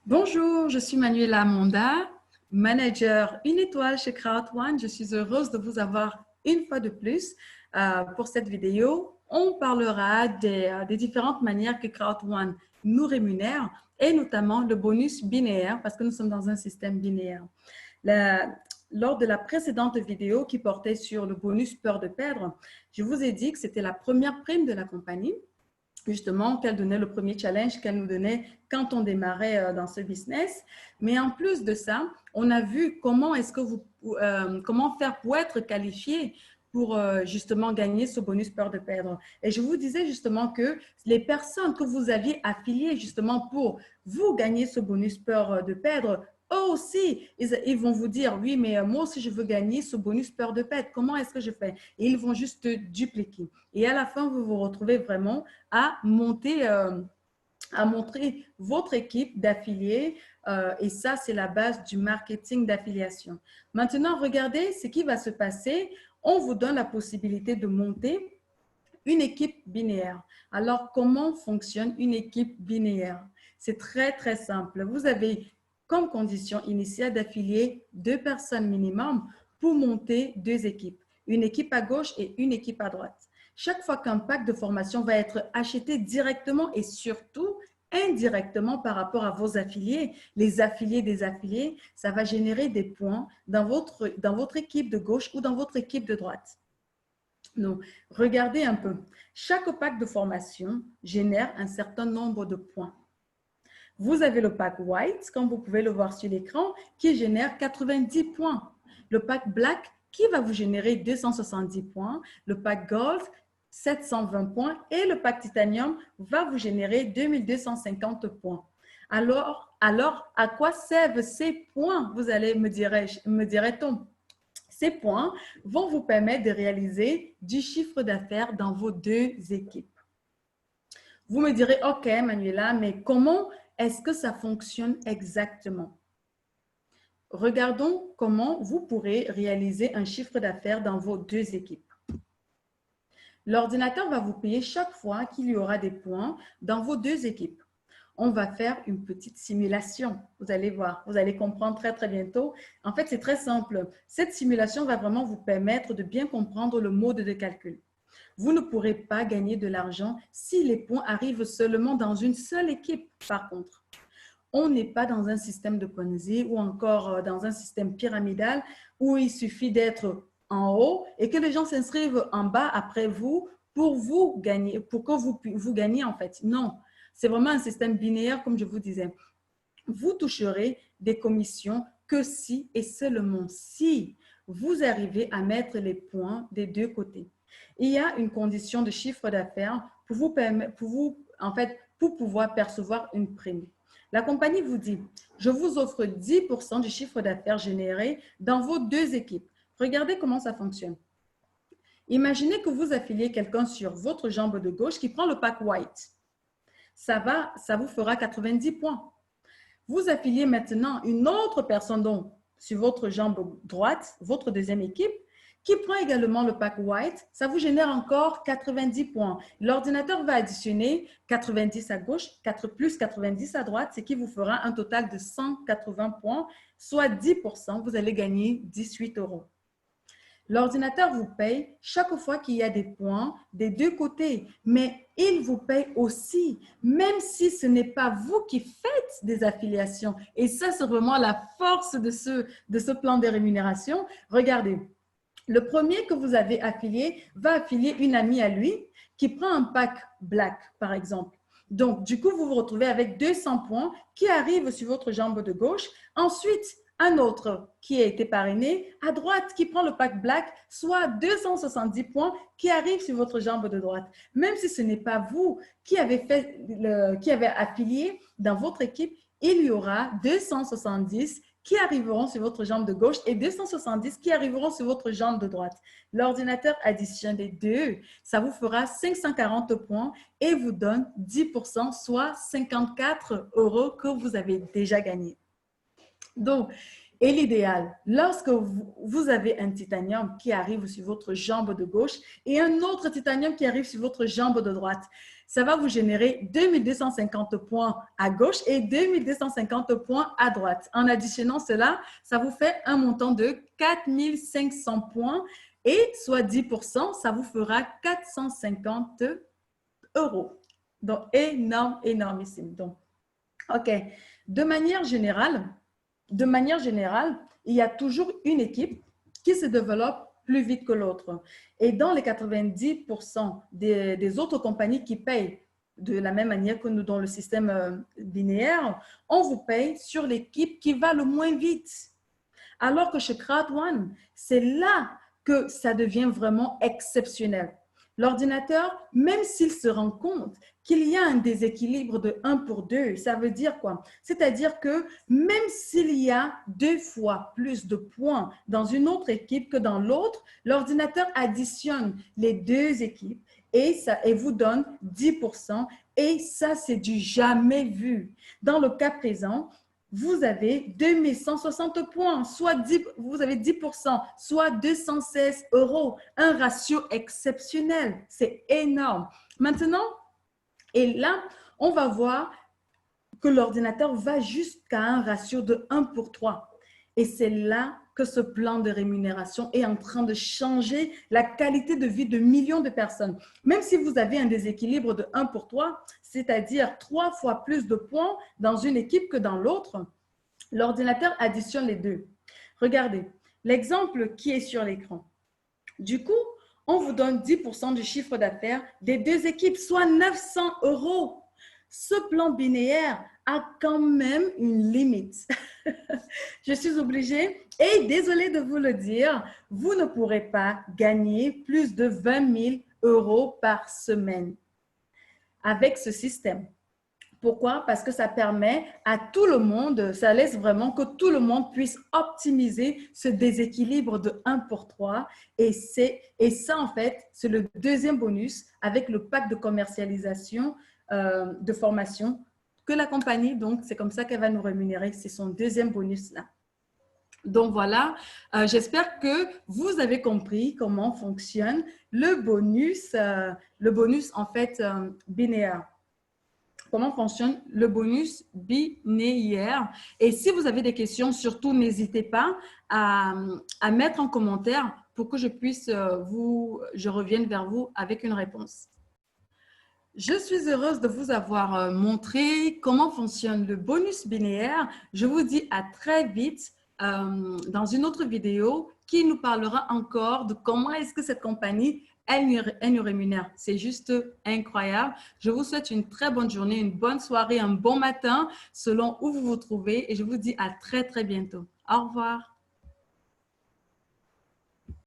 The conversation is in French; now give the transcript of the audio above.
Bonjour, je suis Manuela Monda, manager une étoile chez Crowd1. Je suis heureuse de vous avoir une fois de plus pour cette vidéo. On parlera des différentes manières que Crowd1 nous rémunère et notamment le bonus binaire parce que nous sommes dans un système binaire. Lors de la précédente vidéo qui portait sur le bonus peur de perdre, je vous ai dit que c'était la première prime de la compagnie, justement, qu'elle donnait le premier challenge qu'elle nous donnait quand on démarrait dans ce business. Mais en plus de ça, on a vu comment comment faire pour être qualifié pour justement gagner ce bonus peur de perdre. Et je vous disais justement que les personnes que vous aviez affiliées justement pour vous gagner ce bonus peur de perdre, eux aussi, ils vont vous dire, oui, mais moi aussi, je veux gagner ce bonus peur de perdre. Comment est-ce que je fais? Et ils vont juste dupliquer. Et à la fin, vous vous retrouvez vraiment à montrer votre équipe d'affiliés. Et ça, c'est la base du marketing d'affiliation. Maintenant, regardez ce qui va se passer. On vous donne la possibilité de monter une équipe binaire. Alors, comment fonctionne une équipe binaire? C'est très, très simple. Vous avez comme condition initiale d'affilier 2 personnes minimum pour monter 2 équipes. Une équipe à gauche et une équipe à droite. Chaque fois qu'un pack de formation va être acheté directement et surtout indirectement par rapport à vos affiliés, les affiliés des affiliés, ça va générer des points dans votre équipe de gauche ou dans votre équipe de droite. Donc, regardez un peu. Chaque pack de formation génère un certain nombre de points. Vous avez le pack White, comme vous pouvez le voir sur l'écran, qui génère 90 points. Le pack Black, qui va vous générer 270 points. Le pack Gold, 720 points. Et le pack Titanium va vous générer 2250 points. Alors, à quoi servent ces points? Vous allez me dirait-on. Ces points vont vous permettre de réaliser du chiffre d'affaires dans vos 2 équipes. Vous me direz, OK, Manuela, mais comment est-ce que ça fonctionne exactement? Regardons comment vous pourrez réaliser un chiffre d'affaires dans vos 2 équipes. L'ordinateur va vous payer chaque fois qu'il y aura des points dans vos 2 équipes. On va faire une petite simulation. Vous allez voir, vous allez comprendre très, très bientôt. En fait, c'est très simple. Cette simulation va vraiment vous permettre de bien comprendre le mode de calcul. Vous ne pourrez pas gagner de l'argent si les points arrivent seulement dans une seule équipe, par contre. On n'est pas dans un système de Ponzi ou encore dans un système pyramidal où il suffit d'être en haut et que les gens s'inscrivent en bas après vous pour vous gagner, pour que vous gagnez en fait. Non, c'est vraiment un système binaire comme je vous disais. Vous toucherez des commissions que si et seulement si vous arrivez à mettre les points des 2 côtés. Il y a une condition de chiffre d'affaires pour pouvoir percevoir une prime. La compagnie vous dit, je vous offre 10% du chiffre d'affaires généré dans vos 2 équipes. Regardez comment ça fonctionne. Imaginez que vous affiliez quelqu'un sur votre jambe de gauche qui prend le pack White. Ça vous fera 90 points. Vous affiliez maintenant une autre personne donc, sur votre jambe droite, votre 2e équipe, qui prend également le pack White, ça vous génère encore 90 points. L'ordinateur va additionner 90 à gauche, plus 90 à droite, ce qui vous fera un total de 180 points, soit 10%, vous allez gagner 18 €. L'ordinateur vous paye chaque fois qu'il y a des points des 2 côtés, mais il vous paye aussi, même si ce n'est pas vous qui faites des affiliations. Et ça, c'est vraiment la force de ce plan de rémunération. Regardez. Le premier que vous avez affilié va affilier une amie à lui qui prend un pack Black, par exemple. Donc, du coup, vous vous retrouvez avec 200 points qui arrivent sur votre jambe de gauche. Ensuite, un autre qui a été parrainé à droite qui prend le pack Black, soit 270 points qui arrivent sur votre jambe de droite. Même si ce n'est pas vous qui avez affilié dans votre équipe, il y aura 270 qui arriveront sur votre jambe de gauche et 270 qui arriveront sur votre jambe de droite. L'ordinateur additionne les 2, ça vous fera 540 points et vous donne 10%, soit 54 € que vous avez déjà gagné. Donc, et l'idéal, lorsque vous avez un titanium qui arrive sur votre jambe de gauche et un autre titanium qui arrive sur votre jambe de droite, ça va vous générer 2250 points à gauche et 2250 points à droite. En additionnant cela, ça vous fait un montant de 4500 points et soit 10%, ça vous fera 450 euros. Donc, énorme, énormissime. Donc, OK. De manière générale, il y a toujours une équipe qui se développe plus vite que l'autre. Et dans les 90% des autres compagnies qui payent de la même manière que nous dans le système binaire, on vous paye sur l'équipe qui va le moins vite. Alors que chez Crowd1, c'est là que ça devient vraiment exceptionnel. L'ordinateur, même s'il se rend compte qu'il y a un déséquilibre de 1 pour 2, ça veut dire quoi? C'est-à-dire que même s'il y a 2 fois plus de points dans une autre équipe que dans l'autre, l'ordinateur additionne les deux équipes et vous donne 10%. Et ça, c'est du jamais vu. Dans le cas présent, vous avez 2160 points, soit vous avez 10%, soit 216 euros. Un ratio exceptionnel. C'est énorme. Maintenant, et là, on va voir que l'ordinateur va jusqu'à un ratio de 1 pour 3. Et c'est là que ce plan de rémunération est en train de changer la qualité de vie de millions de personnes. Même si vous avez un déséquilibre de 1 pour 3, c'est-à-dire 3 fois plus de points dans une équipe que dans l'autre, l'ordinateur additionne les deux. Regardez, l'exemple qui est sur l'écran. Du coup, on vous donne 10% du chiffre d'affaires des deux équipes, soit 900 euros. Ce plan binaire a quand même une limite. Je suis obligée, et désolée de vous le dire, vous ne pourrez pas gagner plus de 20 000 euros par semaine avec ce système. Pourquoi? Parce que ça permet à tout le monde, ça laisse vraiment que tout le monde puisse optimiser ce déséquilibre de 1 pour 3. Et ça, en fait, c'est le deuxième bonus avec le pack de commercialisation de formation que la compagnie, donc c'est comme ça qu'elle va nous rémunérer. C'est son deuxième bonus là. Donc voilà, j'espère que vous avez compris comment fonctionne le bonus en fait binaire. Comment fonctionne le bonus binaire. Et si vous avez des questions, surtout n'hésitez pas à mettre en commentaire pour que je puisse je revienne vers vous avec une réponse. Je suis heureuse de vous avoir montré comment fonctionne le bonus binaire. Je vous dis à très vite dans une autre vidéo qui nous parlera encore de comment est-ce que cette compagnie elle nous rémunère. C'est juste incroyable. Je vous souhaite une très bonne journée, une bonne soirée, un bon matin selon où vous vous trouvez et je vous dis à très, très bientôt. Au revoir.